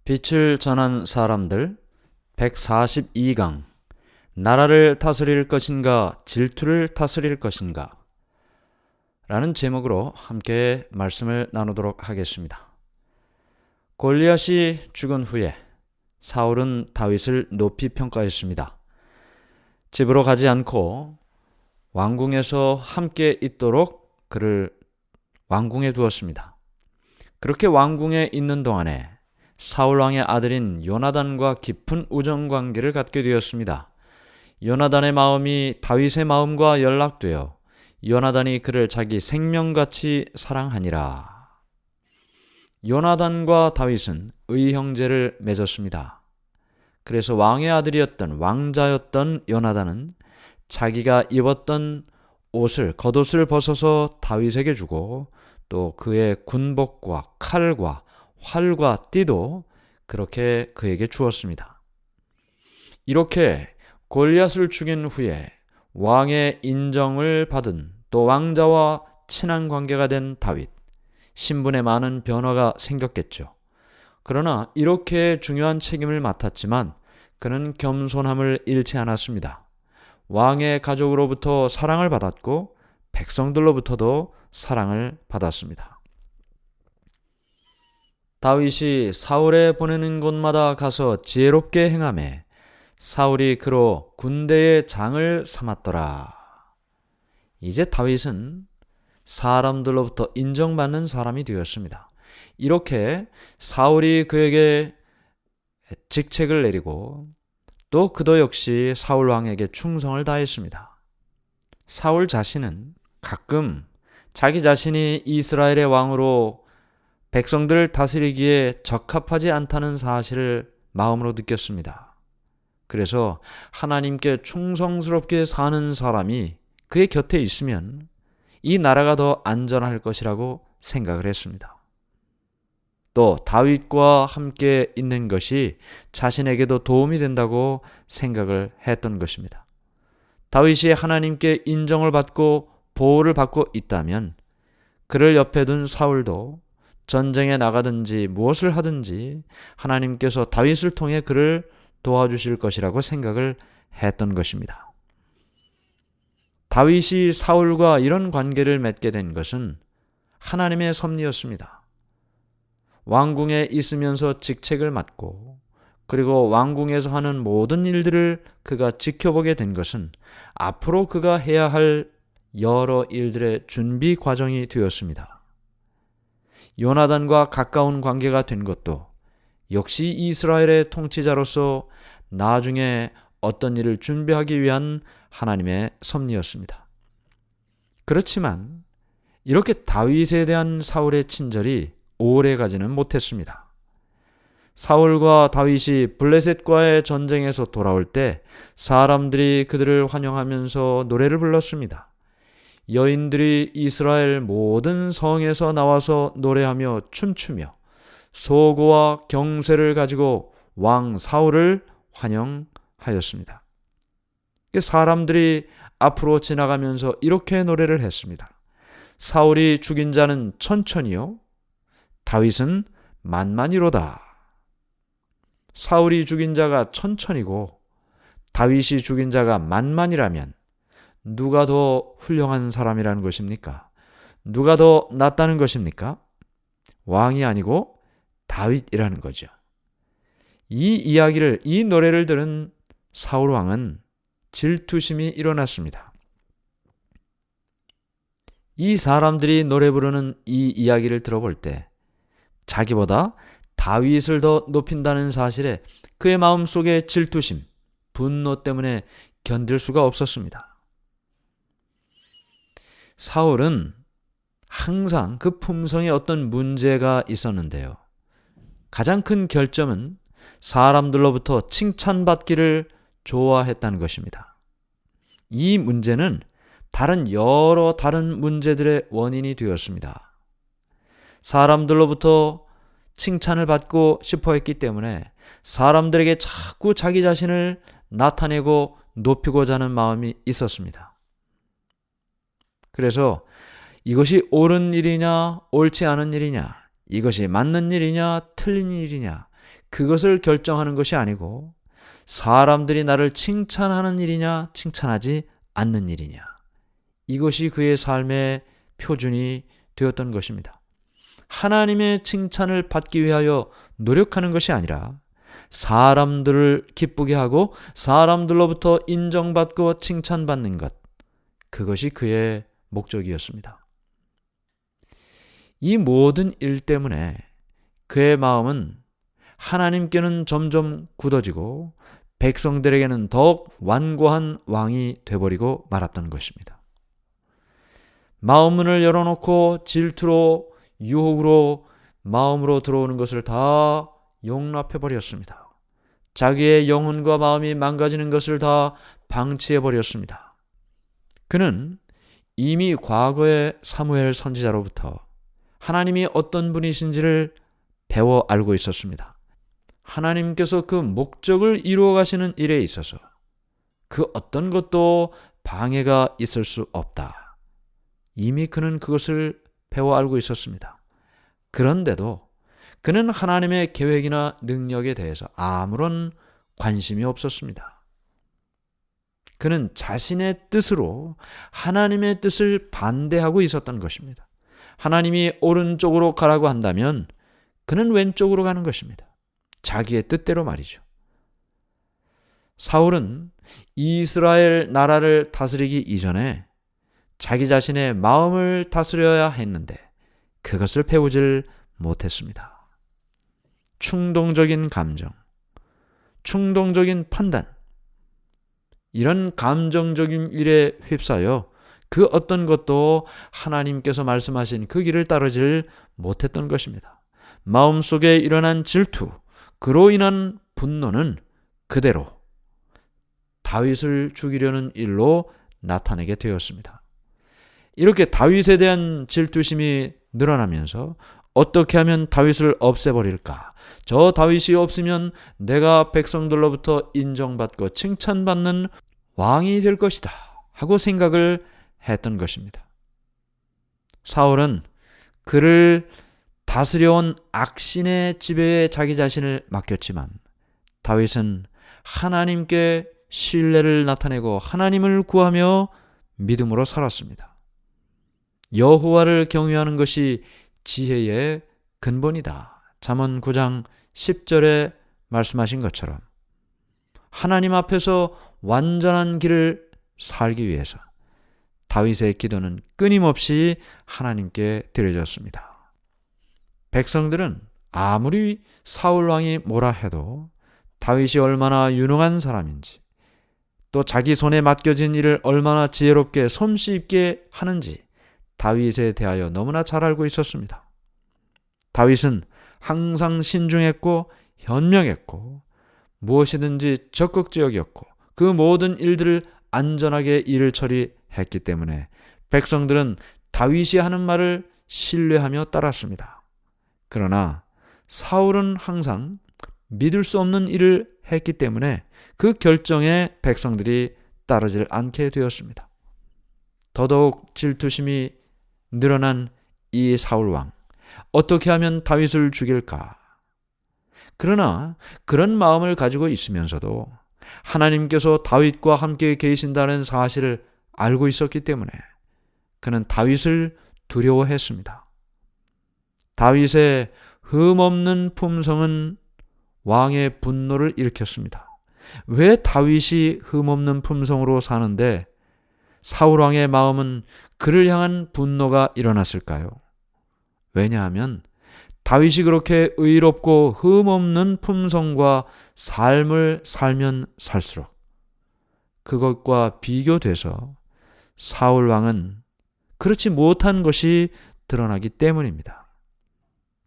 빛을 전한 사람들 142강. 나라를 다스릴 것인가 질투를 다스릴 것인가 라는 제목으로 함께 말씀을 나누도록 하겠습니다. 골리앗이 죽은 후에 사울은 다윗을 높이 평가했습니다. 집으로 가지 않고 왕궁에서 함께 있도록 그를 왕궁에 두었습니다. 그렇게 왕궁에 있는 동안에 사울 왕의 아들인 요나단과 깊은 우정관계를 갖게 되었습니다. 요나단의 마음이 다윗의 마음과 연락되어 요나단이 그를 자기 생명같이 사랑하니라. 요나단과 다윗은 의형제를 맺었습니다. 그래서 왕의 아들이었던 왕자였던 요나단은 자기가 입었던 겉옷을 벗어서 다윗에게 주고 또 그의 군복과 칼과 활과 띠도 그렇게 그에게 주었습니다. 이렇게 골리앗을 죽인 후에 왕의 인정을 받은 또 왕자와 친한 관계가 된 다윗, 신분에 많은 변화가 생겼겠죠. 그러나 이렇게 중요한 책임을 맡았지만 그는 겸손함을 잃지 않았습니다. 왕의 가족으로부터 사랑을 받았고 백성들로부터도 사랑을 받았습니다. 다윗이 사울에 보내는 곳마다 가서 지혜롭게 행하매 사울이 그로 군대의 장을 삼았더라. 이제 다윗은 사람들로부터 인정받는 사람이 되었습니다. 이렇게 사울이 그에게 직책을 내리고 또 그도 역시 사울 왕에게 충성을 다했습니다. 사울 자신은 가끔 자기 자신이 이스라엘의 왕으로 백성들을 다스리기에 적합하지 않다는 사실을 마음으로 느꼈습니다. 그래서 하나님께 충성스럽게 사는 사람이 그의 곁에 있으면 이 나라가 더 안전할 것이라고 생각을 했습니다. 또 다윗과 함께 있는 것이 자신에게도 도움이 된다고 생각을 했던 것입니다. 다윗이 하나님께 인정을 받고 보호를 받고 있다면 그를 옆에 둔 사울도 전쟁에 나가든지 무엇을 하든지 하나님께서 다윗을 통해 그를 도와주실 것이라고 생각을 했던 것입니다. 다윗이 사울과 이런 관계를 맺게 된 것은 하나님의 섭리였습니다. 왕궁에 있으면서 직책을 맡고 그리고 왕궁에서 하는 모든 일들을 그가 지켜보게 된 것은 앞으로 그가 해야 할 여러 일들의 준비 과정이 되었습니다. 요나단과 가까운 관계가 된 것도 역시 이스라엘의 통치자로서 나중에 어떤 일을 준비하기 위한 하나님의 섭리였습니다. 그렇지만 이렇게 다윗에 대한 사울의 친절이 오래가지는 못했습니다. 사울과 다윗이 블레셋과의 전쟁에서 돌아올 때 사람들이 그들을 환영하면서 노래를 불렀습니다. 여인들이 이스라엘 모든 성에서 나와서 노래하며 춤추며 소고와 경쇠를 가지고 왕 사울을 환영하였습니다. 사람들이 앞으로 지나가면서 이렇게 노래를 했습니다. 사울이 죽인 자는 천천히요, 다윗은 만만이로다. 사울이 죽인 자가 천천히고 다윗이 죽인 자가 만만이라면 누가 더 훌륭한 사람이라는 것입니까? 누가 더 낫다는 것입니까? 왕이 아니고 다윗이라는 거죠. 이 노래를 들은 사울 왕은 질투심이 일어났습니다. 이 사람들이 노래 부르는 이 이야기를 들어볼 때 자기보다 다윗을 더 높인다는 사실에 그의 마음속에 질투심, 분노 때문에 견딜 수가 없었습니다. 사울은 항상 그 품성에 어떤 문제가 있었는데요. 가장 큰 결점은 사람들로부터 칭찬받기를 좋아했다는 것입니다. 이 문제는 다른 문제들의 원인이 되었습니다. 사람들로부터 칭찬을 받고 싶어 했기 때문에 사람들에게 자꾸 자기 자신을 나타내고 높이고자 하는 마음이 있었습니다. 그래서 이것이 옳은 일이냐 옳지 않은 일이냐, 이것이 맞는 일이냐 틀린 일이냐, 그것을 결정하는 것이 아니고 사람들이 나를 칭찬하는 일이냐 칭찬하지 않는 일이냐, 이것이 그의 삶의 표준이 되었던 것입니다. 하나님의 칭찬을 받기 위하여 노력하는 것이 아니라 사람들을 기쁘게 하고 사람들로부터 인정받고 칭찬받는 것, 그것이 그의 목적이었습니다. 이 모든 일 때문에 그의 마음은 하나님께는 점점 굳어지고 백성들에게는 더욱 완고한 왕이 되어버리고 말았던 것입니다. 마음문을 열어놓고 질투로, 유혹으로 마음으로 들어오는 것을 다 용납해버렸습니다. 자기의 영혼과 마음이 망가지는 것을 다 방치해버렸습니다. 그는 이미 과거의 사무엘 선지자로부터 하나님이 어떤 분이신지를 배워 알고 있었습니다. 하나님께서 그 목적을 이루어 가시는 일에 있어서 그 어떤 것도 방해가 있을 수 없다. 이미 그는 그것을 배워 알고 있었습니다. 그런데도 그는 하나님의 계획이나 능력에 대해서 아무런 관심이 없었습니다. 그는 자신의 뜻으로 하나님의 뜻을 반대하고 있었던 것입니다. 하나님이 오른쪽으로 가라고 한다면 그는 왼쪽으로 가는 것입니다. 자기의 뜻대로 말이죠. 사울은 이스라엘 나라를 다스리기 이전에 자기 자신의 마음을 다스려야 했는데 그것을 배우질 못했습니다. 충동적인 감정, 충동적인 판단, 이런 감정적인 일에 휩싸여 그 어떤 것도 하나님께서 말씀하신 그 길을 따르질 못했던 것입니다. 마음속에 일어난 질투, 그로 인한 분노는 그대로 다윗을 죽이려는 일로 나타내게 되었습니다. 이렇게 다윗에 대한 질투심이 늘어나면서 어떻게 하면 다윗을 없애버릴까? 저 다윗이 없으면 내가 백성들로부터 인정받고 칭찬받는 왕이 될 것이다 하고 생각을 했던 것입니다. 사울은 그를 다스려온 악신의 지배에 자기 자신을 맡겼지만 다윗은 하나님께 신뢰를 나타내고 하나님을 구하며 믿음으로 살았습니다. 여호와를 경외하는 것이 지혜의 근본이다. 잠언 9장 10절에 말씀하신 것처럼 하나님 앞에서 완전한 길을 살기 위해서 다윗의 기도는 끊임없이 하나님께 드려졌습니다. 백성들은 아무리 사울 왕이 뭐라 해도 다윗이 얼마나 유능한 사람인지, 또 자기 손에 맡겨진 일을 얼마나 지혜롭게 솜씨 있게 하는지 다윗에 대하여 너무나 잘 알고 있었습니다. 다윗은 항상 신중했고 현명했고 무엇이든지 적극적이었고 그 모든 일들을 안전하게 일을 처리했기 때문에 백성들은 다윗이 하는 말을 신뢰하며 따랐습니다. 그러나 사울은 항상 믿을 수 없는 일을 했기 때문에 그 결정에 백성들이 따르질 않게 되었습니다. 더더욱 질투심이 늘어난 이 사울왕, 어떻게 하면 다윗을 죽일까? 그러나 그런 마음을 가지고 있으면서도 하나님께서 다윗과 함께 계신다는 사실을 알고 있었기 때문에 그는 다윗을 두려워했습니다. 다윗의 흠없는 품성은 왕의 분노를 일으켰습니다. 왜 다윗이 흠없는 품성으로 사는데 사울왕의 마음은 그를 향한 분노가 일어났을까요? 왜냐하면 다윗이 그렇게 의롭고 흠없는 품성과 삶을 살면 살수록 그것과 비교돼서 사울왕은 그렇지 못한 것이 드러나기 때문입니다.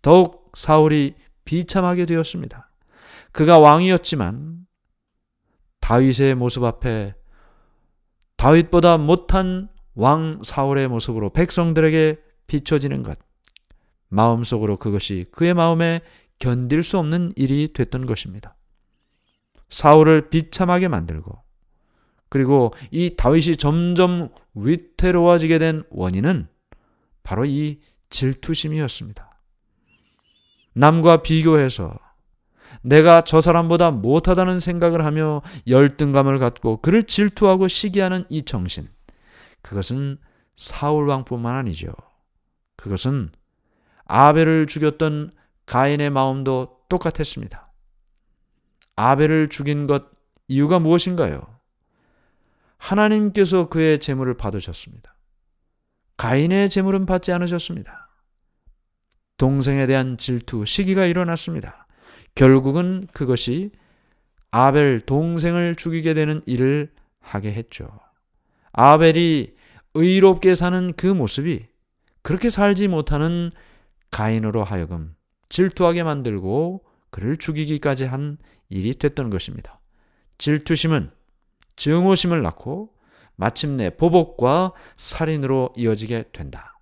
더욱 사울이 비참하게 되었습니다. 그가 왕이었지만 다윗의 모습 앞에 다윗보다 못한 왕 사울의 모습으로 백성들에게 비춰지는 것, 마음속으로 그것이 그의 마음에 견딜 수 없는 일이 됐던 것입니다. 사울을 비참하게 만들고 그리고 이 다윗이 점점 위태로워지게 된 원인은 바로 이 질투심이었습니다. 남과 비교해서 내가 저 사람보다 못하다는 생각을 하며 열등감을 갖고 그를 질투하고 시기하는 이 정신, 그것은 사울 왕뿐만 아니죠. 그것은 아벨을 죽였던 가인의 마음도 똑같았습니다. 아벨을 죽인 것 이유가 무엇인가요? 하나님께서 그의 재물을 받으셨습니다. 가인의 재물은 받지 않으셨습니다. 동생에 대한 질투, 시기가 일어났습니다. 결국은 그것이 아벨 동생을 죽이게 되는 일을 하게 했죠. 아벨이 의롭게 사는 그 모습이 그렇게 살지 못하는 가인으로 하여금 질투하게 만들고 그를 죽이기까지 한 일이 됐던 것입니다. 질투심은 증오심을 낳고 마침내 보복과 살인으로 이어지게 된다.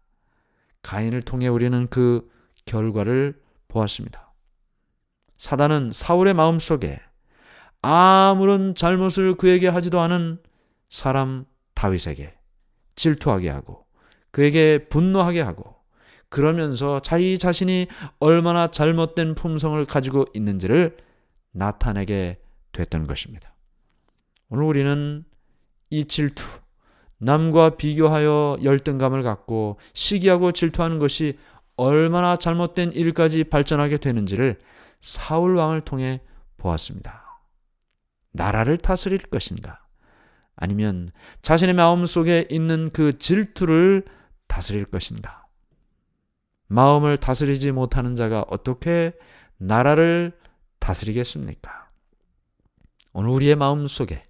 가인을 통해 우리는 그 결과를 보았습니다. 사단은 사울의 마음속에 아무런 잘못을 그에게 하지도 않은 사람 다윗에게 질투하게 하고 그에게 분노하게 하고 그러면서 자기 자신이 얼마나 잘못된 품성을 가지고 있는지를 나타내게 됐던 것입니다. 오늘 우리는 이 질투, 남과 비교하여 열등감을 갖고 시기하고 질투하는 것이 얼마나 잘못된 일까지 발전하게 되는지를 사울 왕을 통해 보았습니다. 나라를 다스릴 것인가? 아니면 자신의 마음속에 있는 그 질투를 다스릴 것인가? 마음을 다스리지 못하는 자가 어떻게 나라를 다스리겠습니까? 오늘 우리의 마음속에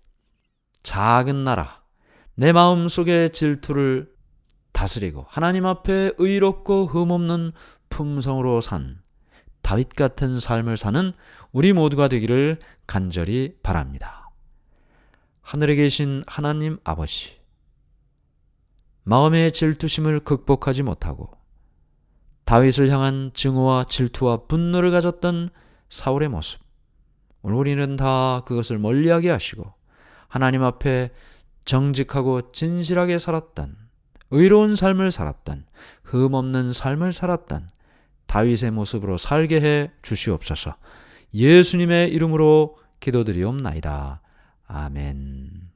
작은 나라, 내 마음속의 질투를 다스리고 하나님 앞에 의롭고 흠없는 품성으로 산 다윗 같은 삶을 사는 우리 모두가 되기를 간절히 바랍니다. 하늘에 계신 하나님 아버지, 마음의 질투심을 극복하지 못하고 다윗을 향한 증오와 질투와 분노를 가졌던 사울의 모습, 오늘 우리는 다 그것을 멀리하게 하시고 하나님 앞에 정직하고 진실하게 살았던, 의로운 삶을 살았던, 흠없는 삶을 살았던 다윗의 모습으로 살게 해 주시옵소서. 예수님의 이름으로 기도드리옵나이다. 아멘.